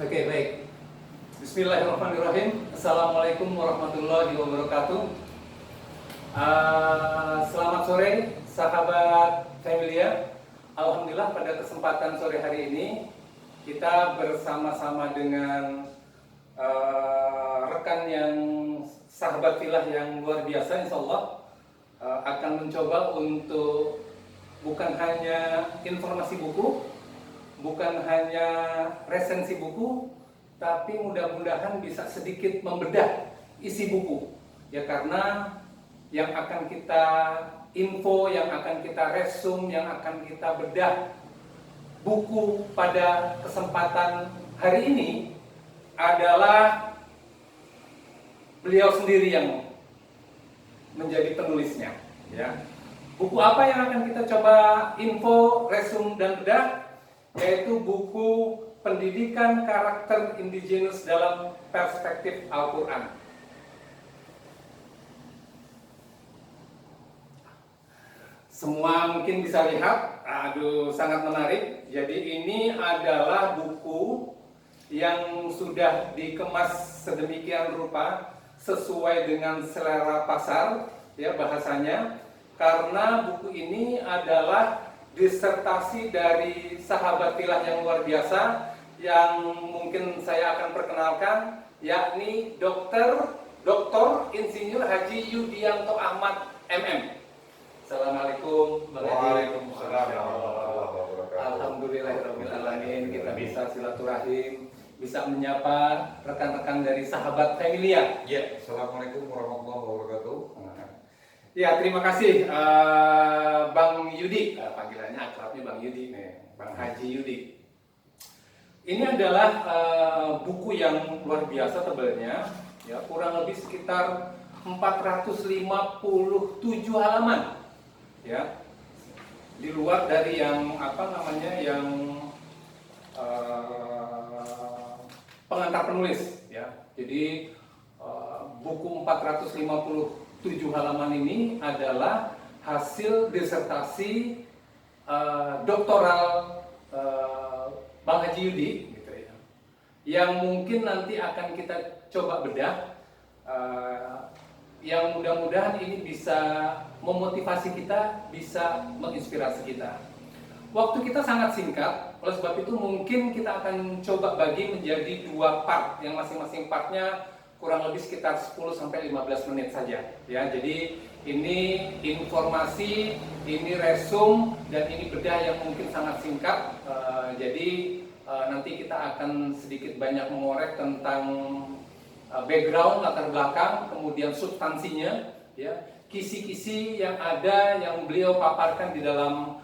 Oke, baik. Bismillahirrahmanirrahim. Assalamualaikum warahmatullahi wabarakatuh. Selamat sore, sahabat Familia. Alhamdulillah pada kesempatan sore hari ini kita bersama-sama dengan rekan yang sahabat filah yang luar biasa, insya Allah akan mencoba untuk bukan hanya informasi buku, bukan hanya resensi buku, tapi mudah-mudahan bisa sedikit membedah isi buku. Ya, karena yang akan kita info, yang akan kita resum, yang akan kita bedah buku pada kesempatan hari ini adalah beliau sendiri yang menjadi penulisnya. Ya. Buku apa yang akan kita coba info, resum, dan bedah? Yaitu buku Pendidikan Karakter Indigenous dalam Perspektif Al-Quran. Semua mungkin bisa lihat, sangat menarik. Jadi ini adalah buku yang sudah dikemas sedemikian rupa sesuai dengan selera pasar, ya bahasanya. Karena buku ini adalah disertasi dari sahabat filah yang luar biasa yang mungkin saya akan perkenalkan, yakni Dr. Insinyur Haji Yudianto Ahmad MM. Assalamualaikum. Waalaikumsalam warahmatullahi wabarakatuh. Alhamdulillahirrahmanirrahim, kita bisa silaturahim, bisa menyapa rekan-rekan dari sahabat Familia. Ya, assalamualaikum warahmatullahi wabarakatuh. Ya, terima kasih Bang Yudi, panggilannya akrabnya Bang Yudi nih, Bang Haji Yudi. Ini adalah buku yang luar biasa tebalnya, ya kurang lebih sekitar 457 halaman, ya di luar dari yang yang pengantar penulis, ya. Jadi buku 457 halaman ini adalah hasil disertasi doktoral Bang Haji Yudi, gitu ya, yang mungkin nanti akan kita coba bedah, yang mudah-mudahan ini bisa memotivasi kita, bisa menginspirasi kita. Waktu kita sangat singkat, oleh sebab itu mungkin kita akan coba bagi menjadi 2 part, yang masing-masing partnya kurang lebih sekitar 10-15 menit saja, ya. Jadi ini informasi, ini resum, dan ini bedah yang mungkin sangat singkat. Jadi nanti kita akan sedikit banyak mengorek tentang background, latar belakang, kemudian substansinya, ya, kisi-kisi yang ada yang beliau paparkan di dalam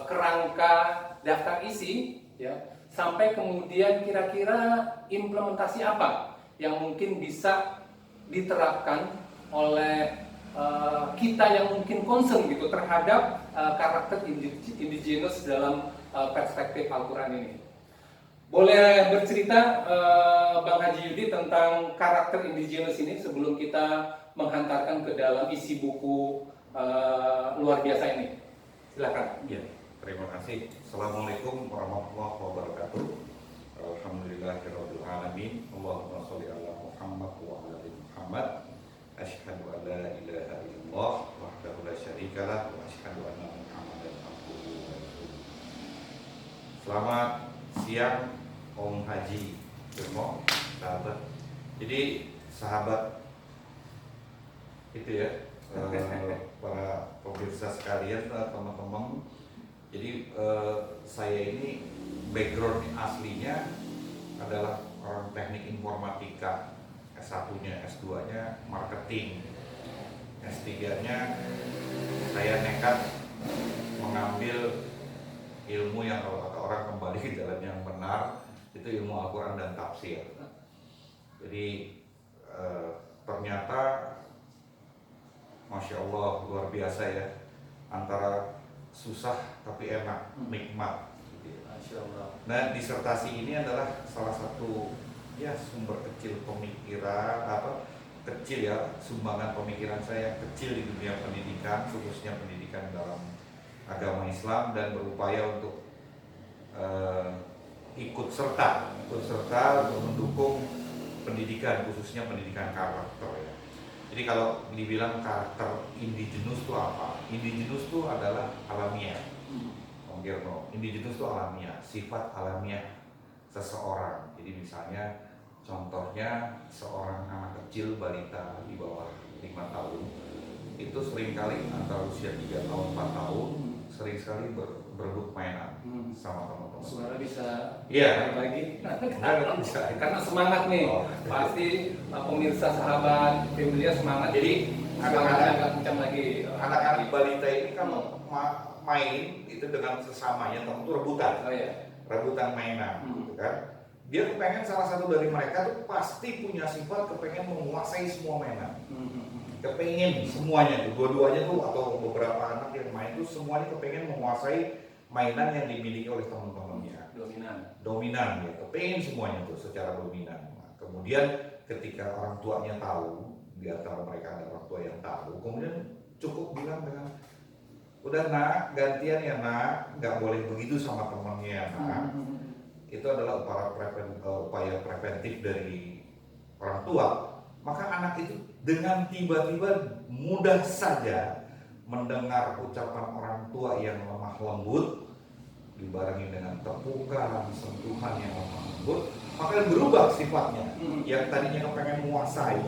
kerangka daftar isi, ya, sampai kemudian kira-kira implementasi apa yang mungkin bisa diterapkan oleh kita yang mungkin concern gitu terhadap karakter indigenous dalam perspektif Al-Quran ini. Boleh bercerita Bang Haji Yudi tentang karakter indigenous ini sebelum kita menghantarkan ke dalam isi buku luar biasa ini. Silakan. Ya, terima kasih. Assalamualaikum warahmatullahi wabarakatuh. Alhamdulillahirabbil alamin. Allahumma sholli ala Muhammad wa ala ali Muhammad. Asyhadu an la ilaha illallah wahdahu la syarikalah wa asyhadu anna Muhammadan abduhu wa rasuluh. Selamat siang Om Haji Firmo, sahabat. Jadi sahabat itu ya, para pemirsa sekalian, teman-teman. Jadi saya ini background aslinya adalah orang teknik informatika, S1-nya, S2-nya marketing, S3-nya saya nekat mengambil ilmu yang kalau kata orang kembali ke jalan yang benar, itu ilmu Al-Quran dan tafsir. Jadi ternyata Masya Allah luar biasa ya, antara susah tapi enak, nikmat. Masya Allah. Nah, disertasi ini adalah salah satu ya sumber kecil pemikiran, kecil ya, sumbangan pemikiran saya kecil di dunia pendidikan, khususnya pendidikan dalam agama Islam, dan berupaya untuk ikut serta untuk mendukung pendidikan, khususnya pendidikan karakter ya. Jadi kalau dibilang karakter indigenous itu apa? Indigenous itu adalah alamiah. Om Girno, indigenous itu alamiah, sifat alamiah seseorang. Jadi misalnya contohnya seorang anak kecil balita di bawah 5 tahun itu seringkali antara usia 3 tahun 4 tahun sering sekali berebut mainan sama teman-teman. Suara bisa Iya. lagi. Enggak bisa. Karena semangat nih. Oh. Pasti pemirsa sahabat Familia semangat. Jadi anak-anak agak kencang lagi. Anak-anak balita ini kalau main itu dengan sesamanya teman itu rebutan. Oh iya. Rebutan mainan gitu kan. Dia kepengen salah satu dari mereka tuh pasti punya sifat kepengen menguasai semua mainan. Kepengen semuanya tuh, dua-duanya tuh atau beberapa anak yang main tuh semuanya kepengen menguasai mainan yang dimiliki oleh teman-temannya. Dominan ya, kepengen semuanya tuh secara dominan. Nah, kemudian ketika orang tuanya tahu, di antara mereka ada orang tua yang tahu, kemudian cukup bilang dengan udah nak, gantian ya nak, nggak boleh begitu sama temannya ya nak. Itu adalah upaya preventif dari orang tua. Maka anak itu dengan tiba-tiba mudah saja mendengar ucapan orang tua yang lemah lembut dibarengi dengan tepukan, sentuhan yang lemah lembut, maka berubah sifatnya. Yang tadinya kepengen menguasai,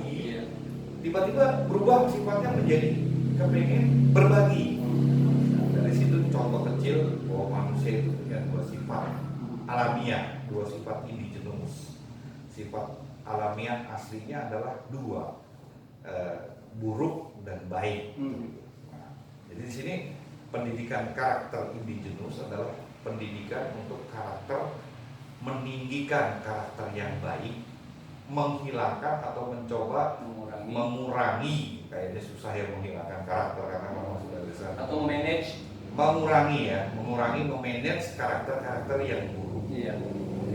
tiba-tiba berubah sifatnya menjadi kepengen berbagi. Nah, dari situ contoh kecil bahwa manusia itu punya dua sifat alamiah, dua sifat indigenous. Sifat alamiah aslinya adalah dua, buruk dan baik. Nah, jadi di sini pendidikan karakter indigenous adalah pendidikan untuk karakter, meninggikan karakter yang baik, menghilangkan atau mencoba mengurangi, kayaknya susah ya menghilangkan karakter karena memang sudah besar. Atau mengurangi, memanage karakter-karakter yang buruk. Iya.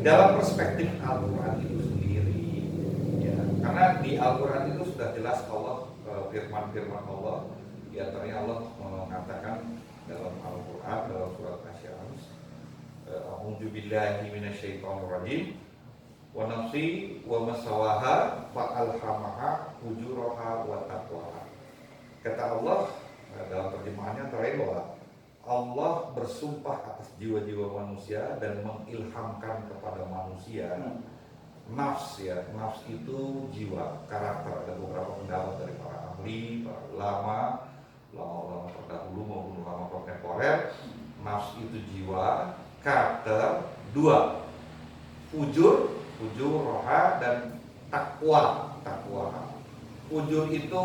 Dalam perspektif Al-Quran itu sendiri, ya, karena di Al-Quran itu sudah jelas Allah, firman-firman Allah, di antaranya Allah mengatakan dalam Al-Quran dalam surat Asy-Syams, A'udzu billahi minasyaitonir rajim, wa nafsi wa masawaha fa alhamaha fujuraha wa taqwaha. Kata Allah dalam terjemahannya terakhir bahwa Allah bersumpah atas jiwa-jiwa manusia dan mengilhamkan kepada manusia nafs ya, nafs itu jiwa, karakter. Ada beberapa pendapat dari para ahli, para ulama terdahulu maupun ulama kontemporer. Nafs itu jiwa, karakter, dua, fujur roha dan takwa. Fujur itu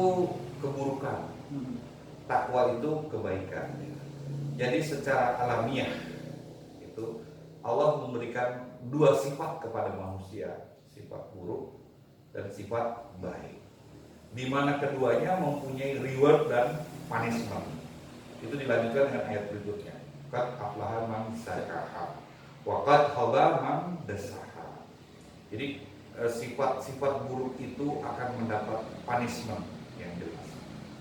keburukan, takwa itu kebaikan. Jadi secara alamiah itu Allah memberikan dua sifat kepada manusia, sifat buruk dan sifat baik, di mana keduanya mempunyai reward dan punishment. Itu dilanjutkan dengan ayat berikutnya, qad aflaha man zakkaha wa qad khaba man dassaha. Jadi sifat-sifat buruk itu akan mendapat punishment yang jelas,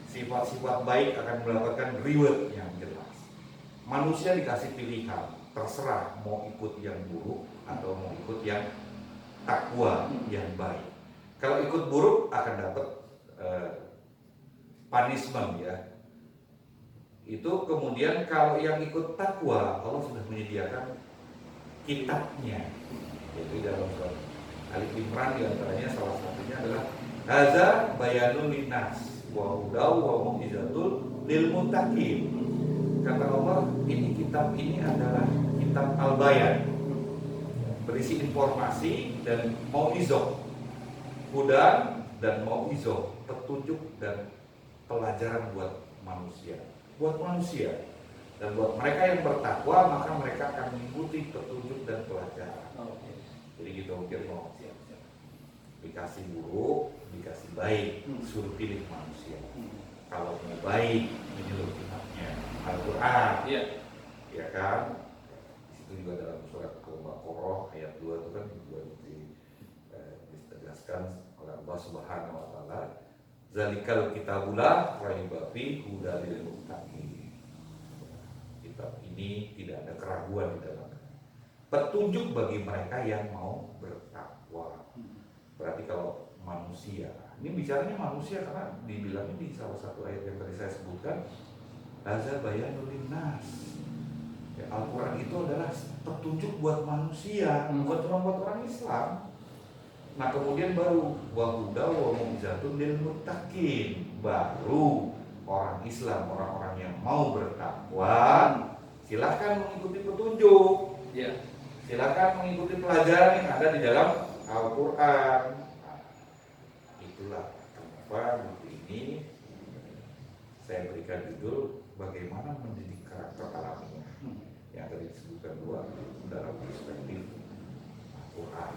sifat-sifat baik akan mendapatkan reward yang jelas. Manusia dikasih pilihan, terserah mau ikut yang buruk atau mau ikut yang takwa, yang baik. Kalau ikut buruk akan dapat punishment ya. Itu kemudian kalau yang ikut takwa, Allah sudah menyediakan kitabnya. Yaitu dalam surat Ali Imran diantaranya salah satunya adalah Haza bayanul linnas wa hudaw wa mu'izatul lil muttaqin. Kata Allah, ini kitab ini adalah kitab Al-Bayan, berisi informasi dan mau'izah, hudan dan mau'izah, petunjuk dan pelajaran buat manusia. Dan buat mereka yang bertakwa, maka mereka akan mengikuti petunjuk dan pelajaran. Jadi gitu mungkin mau dikasih buruk, dikasih baik, suruh pilih manusia. Kalau mau baik, menyeluruh kitabnya Al-Quran, ya kan? Di situ juga dalam surat Al-Baqarah ayat 2 itu kan juga ditegaskan oleh Allah Subhanahu Wa Taala, zalikal kitabullah raiba fi hudal lil muttaqin. Kitab ini tidak ada keraguan di dalamnya. petunjuk bagi mereka yang mau bertakwa. Berarti kalau manusia, ini bicaranya manusia karena dibilangnya di salah satu ayat yang tadi saya sebutkan, Hadza bayanul linnas. Ya, Al-Quran itu adalah petunjuk buat manusia, bukan cuma buat orang Islam. Nah kemudian baru wahuda wa mu'izatun lil muttaqin, baru orang Islam, orang-orang yang mau bertakwa silahkan mengikuti petunjuk, silahkan mengikuti pelajaran yang ada di dalam Al-Quran. Nah, itulah kenapa buku ini saya berikan judul bagaimana mendidik karakter alamiah yang tadi disebutkan dua dalam perspektif Al-Quran.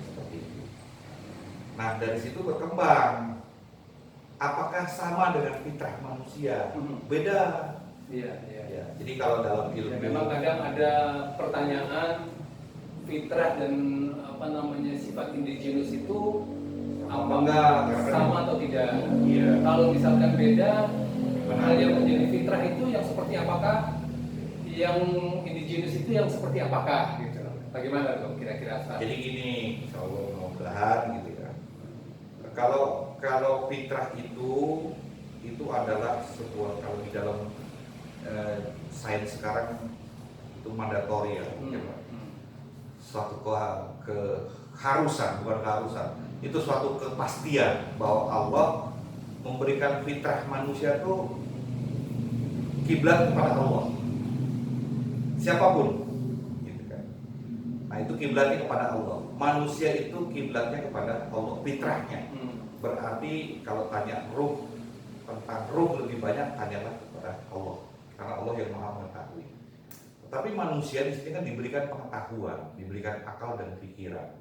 Seperti itu. Nah dari situ berkembang, apakah sama dengan fitrah manusia? Beda. Ya, jadi kalau dalam ilmu memang kadang ada pertanyaan fitrah dan sifat indigenous itu sama atau tidak? Iya. Kalau misalkan beda, hal yang menjadi fitrah itu yang seperti apakah? Yang indigenous itu yang seperti apakah? Gitu. Bagaimana dong kira-kira? Jadi gini, insyaallah mudah-mudahan gitu ya. Kalau fitrah itu adalah sebuah, kalau di dalam sains sekarang itu mandatori ya, suatu keharusan, bukan keharusan, itu suatu kepastian bahwa Allah memberikan fitrah manusia itu kiblat kepada Allah, siapapun, gitu kan. Nah itu kiblatnya kepada Allah, manusia itu kiblatnya kepada Allah, fitrahnya. Berarti kalau tanya ruh, tentang ruh lebih banyak tanyalah kepada Allah, karena Allah yang maha mengetahui. Tapi manusia di sini kan diberikan pengetahuan, diberikan akal dan pikiran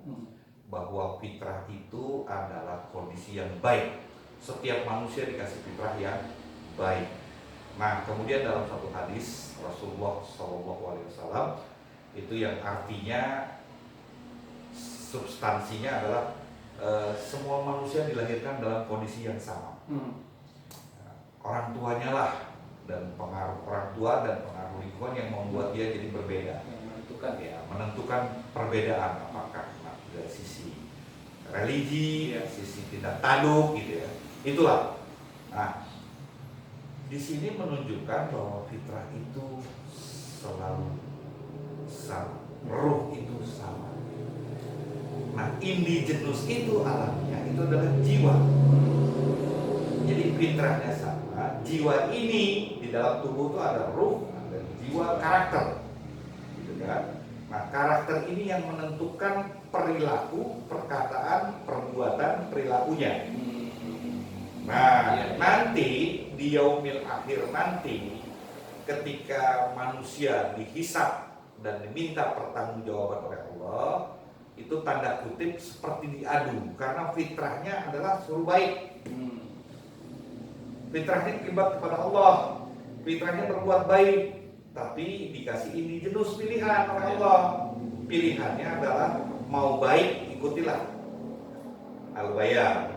bahwa fitrah itu adalah kondisi yang baik. Setiap manusia dikasih fitrah yang baik. Nah, kemudian dalam satu hadis Rasulullah SAW itu yang artinya substansinya adalah semua manusia dilahirkan dalam kondisi yang sama. Orang tuanya lah dan pengaruh orang tua dan pengaruh lingkungan yang membuat dia jadi berbeda, menentukan perbedaan, apakah dari sisi religi, sisi tindak tanduk gitu ya. Itulah. Nah, di sini menunjukkan bahwa fitrah itu selalu sama, ruh itu sama. Nah, indigenous itu alamiah, itu adalah jiwa. Jadi fitrahnya sama, jiwa ini di dalam tubuh itu ada ruh, ada jiwa, karakter, gitu kan? Nah, karakter ini yang menentukan perilaku, perkataan, perbuatan, perilakunya. Nah, nanti di yaumil akhir nanti, ketika manusia dihisab dan diminta pertanggungjawaban oleh Allah, itu tanda kutip seperti diadu, karena fitrahnya adalah suruh baik. Fitrahnya kiblat kepada Allah, fitrahnya berbuat baik, tapi dikasih indigenous pilihan oleh Allah. Pilihannya adalah mau baik, ikutilah al-bayar.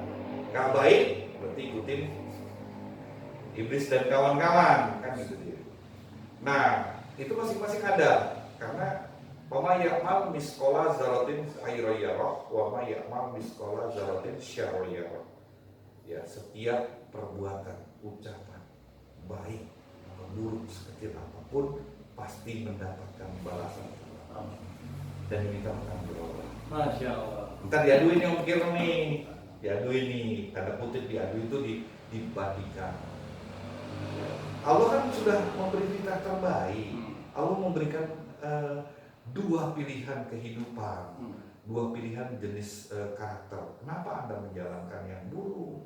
Gak baik, berarti ikutin iblis dan kawan-kawan, kan gitu dia. Nah, itu masing-masing ada, karena wa may ya'mal misqala dzarratin khairan yarah wa may ya'mal misqala dzarratin syarran yarah. Ya, setiap perbuatan, ucapan baik atau buruk sekecil apapun pasti mendapatkan balasan dan kita akan berubah. Masya Allah. Ntar diaduin yang mikir nih, diaduin nih, tanda kutip diadu itu dibandingkan. Allah kan sudah memberi kita terbaik. Allah memberikan dua pilihan kehidupan, dua pilihan jenis karakter. Kenapa Anda menjalankan yang buruk?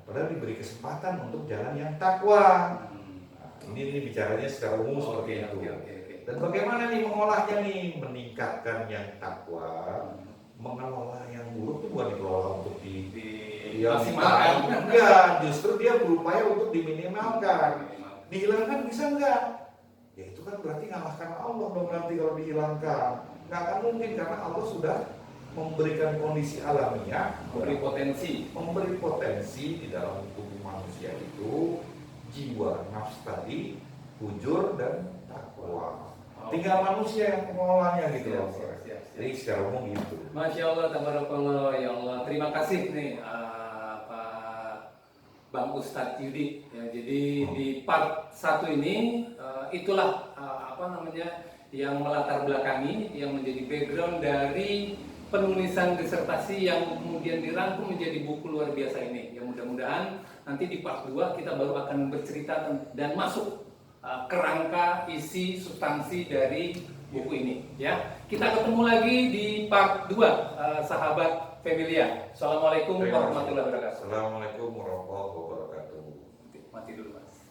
Padahal diberi kesempatan untuk jalan yang takwa. Nah, ini bicaranya secara umum seperti itu. Dan bagaimana nih mengolahnya nih, meningkatkan yang takwa, mengelola yang buruk itu bukan dikelola untuk dimaksimalkan. Enggak, justru dia berupaya untuk diminimalkan. Dihilangkan bisa enggak? Ya itu kan berarti ngalahkan Allah dong nanti kalau dihilangkan. Nggak akan mungkin karena Allah sudah memberikan kondisi alamiah, memberi potensi di dalam tubuh manusia itu jiwa, nafs tadi, fujur dan takwa. tinggal manusia yang mengelolanya gitu loh. Siap. Jadi secara umum gitu. Masya Allah, tabarakallah, ya Allah. Terima kasih nih Pak Bang Ustadz Yudi. Ya, jadi di part 1 ini itulah yang melatar belakangi, yang menjadi background dari penulisan disertasi yang kemudian dirangkum menjadi buku luar biasa ini. Ya mudah-mudahan nanti di part 2 kita baru akan bercerita dan masuk kerangka isi substansi dari buku ini. Ya, kita ketemu lagi di part 2, sahabat Familia. Assalamualaikum warahmatullahi wabarakatuh. Assalamualaikum warahmatullahi wabarakatuh. Mati dulu.